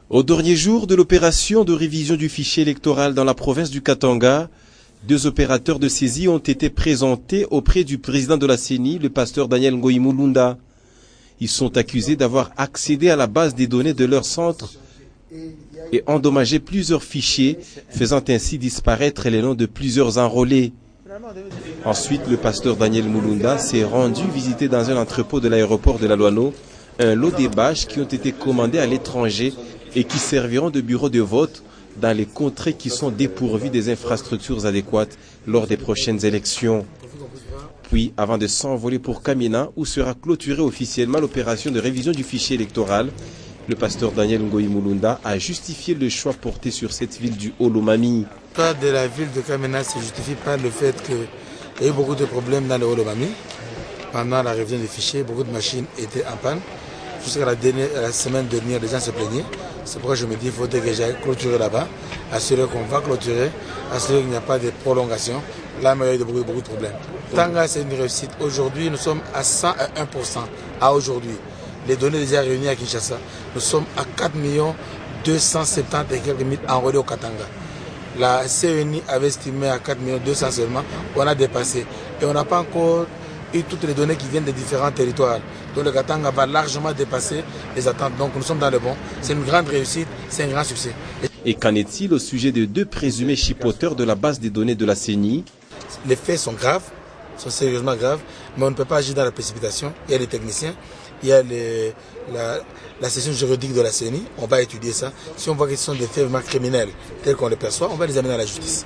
Au dernier jour de l'opération de révision du fichier électoral dans la province du Katanga, 2 opérateurs de saisie ont été présentés auprès du président de la CENI, le pasteur Daniel Ngoï Mulunda. Ils sont accusés d'avoir accédé à la base des données de leur centre et endommagé plusieurs fichiers, faisant ainsi disparaître les noms de plusieurs enrôlés. Ensuite, le pasteur Daniel Mulunda s'est rendu visiter dans un entrepôt de l'aéroport de la Loano un lot des bâches qui ont été commandées à l'étranger et qui serviront de bureau de vote dans les contrées qui sont dépourvues des infrastructures adéquates lors des prochaines élections. Puis, avant de s'envoler pour Kamina, où sera clôturée officiellement l'opération de révision du fichier électoral, le pasteur Daniel Ngoï Mulunda a justifié le choix porté sur cette ville du Olomami. Le cas de la ville de Kamina se justifie par le fait qu'il y a eu beaucoup de problèmes dans le Olomami. Pendant la révision des fichiers, beaucoup de machines étaient en panne. Jusqu'à la semaine dernière, les gens se plaignaient. C'est pourquoi je me dis qu'il faut que j'aille clôturer là-bas, assurer qu'on va clôturer, assurer qu'il n'y a pas de prolongation. Là, il y a eu beaucoup de problèmes. Tanga, c'est une réussite. Aujourd'hui, nous sommes à 101% à aujourd'hui. Les données déjà réunies à Kinshasa, nous sommes à 4 270 et quelques mille enrôlés au Katanga. La CENI avait estimé à 4 200 seulement, on a dépassé. Et on n'a pas encore eu toutes les données qui viennent des différents territoires. Donc le Katanga va largement dépasser les attentes. Donc nous sommes dans le bon. C'est une grande réussite, c'est un grand succès. Et qu'en est-il au sujet de 2 présumés chipoteurs de la base des données de la CENI? Les faits sont graves, sont sérieusement graves, mais on ne peut pas agir dans la précipitation. Il y a les techniciens, il y a la section juridique de la CENI, on va étudier ça. Si on voit que ce sont des faits vraiment criminels tels qu'on les perçoit, on va les amener à la justice.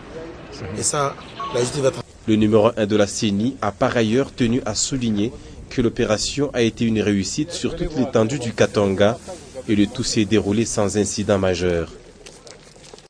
Et ça, la justice va... Le numéro 1 de la CENI a par ailleurs tenu à souligner que l'opération a été une réussite sur toute l'étendue du Katanga et le tout s'est déroulé sans incident majeur.